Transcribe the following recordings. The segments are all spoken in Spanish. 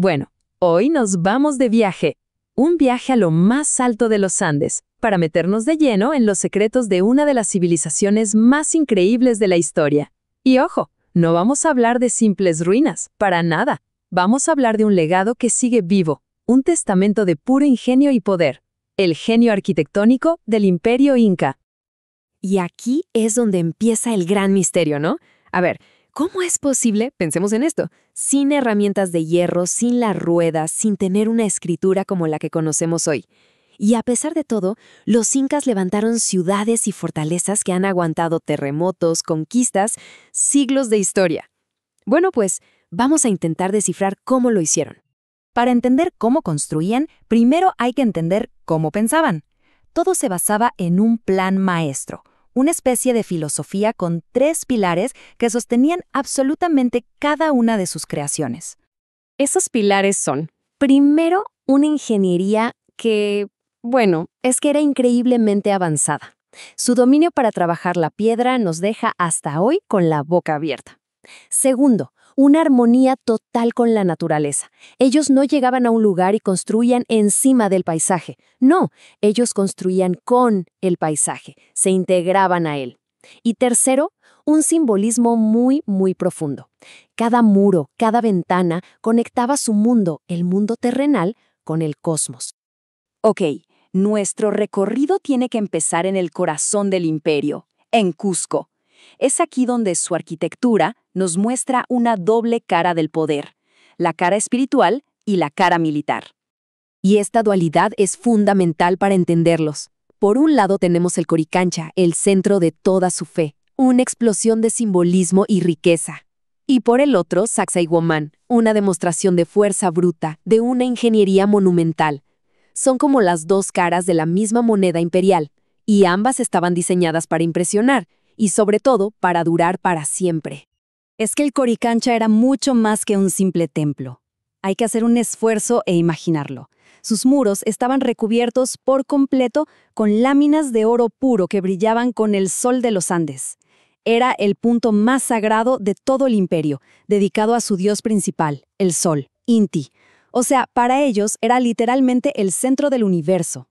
Bueno, hoy nos vamos de viaje. Un viaje a lo más alto de los Andes, para meternos de lleno en los secretos de una de las civilizaciones más increíbles de la historia. Y ojo, no vamos a hablar de simples ruinas, para nada. Vamos a hablar de un legado que sigue vivo, un testamento de puro ingenio y poder, el genio arquitectónico del Imperio Inca. Y aquí es donde empieza el gran misterio, ¿no? A ver, ¿cómo es posible, pensemos en esto, sin herramientas de hierro, sin las ruedas, sin tener una escritura como la que conocemos hoy? Y a pesar de todo, los incas levantaron ciudades y fortalezas que han aguantado terremotos, conquistas, siglos de historia. Bueno, pues vamos a intentar descifrar cómo lo hicieron. Para entender cómo construían, primero hay que entender cómo pensaban. Todo se basaba en un plan maestro, una especie de filosofía con 3 pilares que sostenían absolutamente cada una de sus creaciones. Esos pilares son, primero, una ingeniería que, es que era increíblemente avanzada. Su dominio para trabajar la piedra nos deja hasta hoy con la boca abierta. Segundo, una armonía total con la naturaleza. Ellos no llegaban a un lugar y construían encima del paisaje. No, ellos construían con el paisaje, se integraban a él. Y tercero, un simbolismo muy, muy profundo. Cada muro, cada ventana conectaba su mundo, el mundo terrenal, con el cosmos. Ok, nuestro recorrido tiene que empezar en el corazón del imperio, en Cusco. Es aquí donde su arquitectura nos muestra una doble cara del poder, la cara espiritual y la cara militar. Y esta dualidad es fundamental para entenderlos. Por un lado tenemos el Coricancha, el centro de toda su fe, una explosión de simbolismo y riqueza. Y por el otro, Sacsayhuamán, una demostración de fuerza bruta, de una ingeniería monumental. Son como las dos caras de la misma moneda imperial, y ambas estaban diseñadas para impresionar, y sobre todo para durar para siempre. Es que el Coricancha era mucho más que un simple templo. Hay que hacer un esfuerzo e imaginarlo. Sus muros estaban recubiertos por completo con láminas de oro puro que brillaban con el sol de los Andes. Era el punto más sagrado de todo el imperio, dedicado a su dios principal, el sol, Inti. O sea, para ellos era literalmente el centro del universo.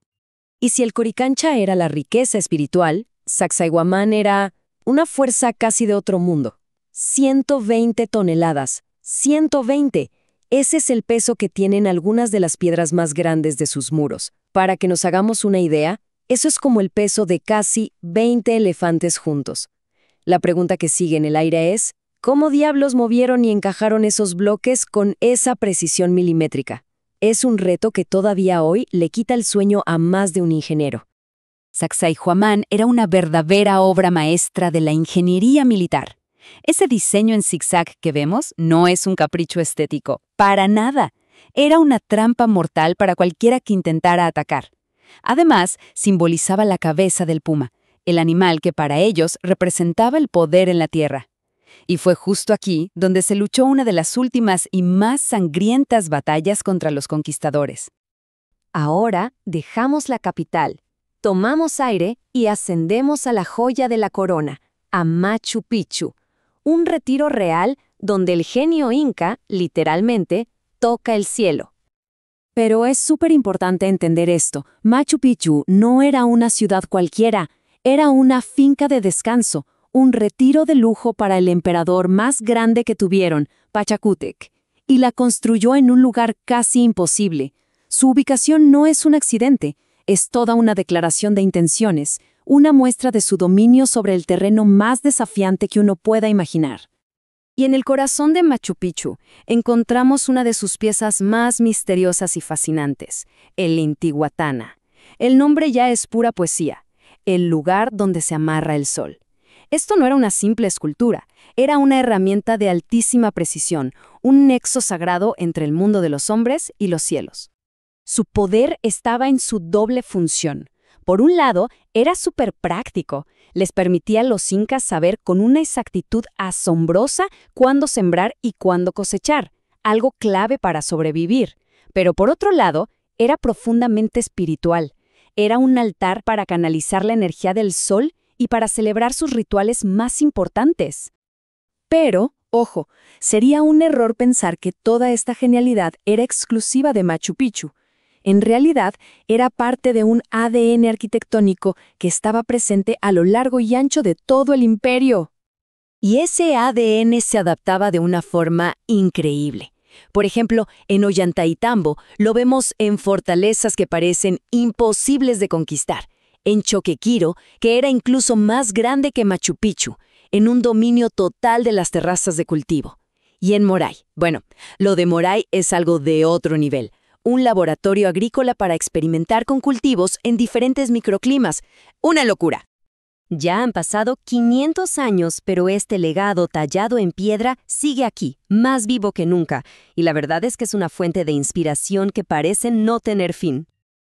Y si el Coricancha era la riqueza espiritual, Sacsayhuamán era una fuerza casi de otro mundo. 120 toneladas. 120. Ese es el peso que tienen algunas de las piedras más grandes de sus muros. Para que nos hagamos una idea, eso es como el peso de casi 20 elefantes juntos. La pregunta que sigue en el aire es, ¿cómo diablos movieron y encajaron esos bloques con esa precisión milimétrica? Es un reto que todavía hoy le quita el sueño a más de un ingeniero. Sacsayhuamán era una verdadera obra maestra de la ingeniería militar. Ese diseño en zigzag que vemos no es un capricho estético, para nada. Era una trampa mortal para cualquiera que intentara atacar. Además, simbolizaba la cabeza del puma, el animal que para ellos representaba el poder en la tierra. Y fue justo aquí donde se luchó una de las últimas y más sangrientas batallas contra los conquistadores. Ahora dejamos la capital, tomamos aire y ascendemos a la joya de la corona, a Machu Picchu. Un retiro real donde el genio inca, literalmente, toca el cielo. Pero es súper importante entender esto. Machu Picchu no era una ciudad cualquiera, era una finca de descanso, un retiro de lujo para el emperador más grande que tuvieron, Pachacútec, y la construyó en un lugar casi imposible. Su ubicación no es un accidente, es toda una declaración de intenciones, una muestra de su dominio sobre el terreno más desafiante que uno pueda imaginar. Y en el corazón de Machu Picchu encontramos una de sus piezas más misteriosas y fascinantes, el Intihuatana. El nombre ya es pura poesía, el lugar donde se amarra el sol. Esto no era una simple escultura, era una herramienta de altísima precisión, un nexo sagrado entre el mundo de los hombres y los cielos. Su poder estaba en su doble función. Por un lado, era súper práctico. Les permitía a los incas saber con una exactitud asombrosa cuándo sembrar y cuándo cosechar, algo clave para sobrevivir. Pero por otro lado, era profundamente espiritual. Era un altar para canalizar la energía del sol y para celebrar sus rituales más importantes. Pero Ojo, sería un error pensar que toda esta genialidad era exclusiva de Machu Picchu. En realidad, era parte de un ADN arquitectónico que estaba presente a lo largo y ancho de todo el imperio. Y ese ADN se adaptaba de una forma increíble. Por ejemplo, en Ollantaytambo lo vemos en fortalezas que parecen imposibles de conquistar, en Choquequiró, que era incluso más grande que Machu Picchu, en un dominio total de las terrazas de cultivo. Y en Moray, bueno, lo de Moray es algo de otro nivel, un laboratorio agrícola para experimentar con cultivos en diferentes microclimas. ¡Una locura! Ya han pasado 500 años, pero este legado tallado en piedra sigue aquí, más vivo que nunca, y la verdad es que es una fuente de inspiración que parece no tener fin.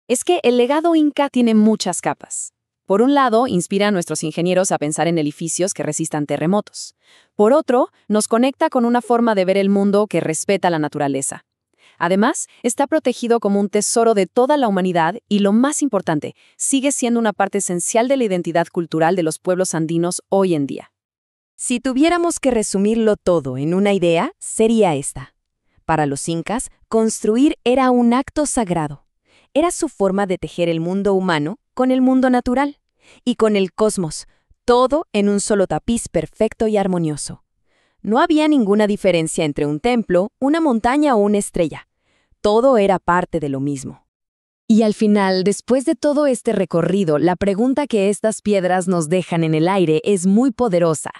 Es que el legado inca tiene muchas capas. Por un lado, inspira a nuestros ingenieros a pensar en edificios que resistan terremotos. Por otro, nos conecta con una forma de ver el mundo que respeta la naturaleza. Además, está protegido como un tesoro de toda la humanidad y, lo más importante, sigue siendo una parte esencial de la identidad cultural de los pueblos andinos hoy en día. Si tuviéramos que resumirlo todo en una idea, sería esta. Para los incas, construir era un acto sagrado. Era su forma de tejer el mundo humano con el mundo natural y con el cosmos, todo en un solo tapiz perfecto y armonioso. No había ninguna diferencia entre un templo, una montaña o una estrella. Todo era parte de lo mismo. Y al final, después de todo este recorrido, la pregunta que estas piedras nos dejan en el aire es muy poderosa.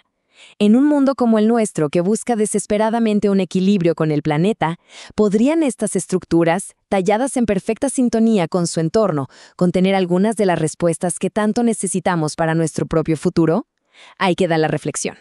En un mundo como el nuestro, que busca desesperadamente un equilibrio con el planeta, ¿podrían estas estructuras, talladas en perfecta sintonía con su entorno, contener algunas de las respuestas que tanto necesitamos para nuestro propio futuro? Ahí queda la reflexión.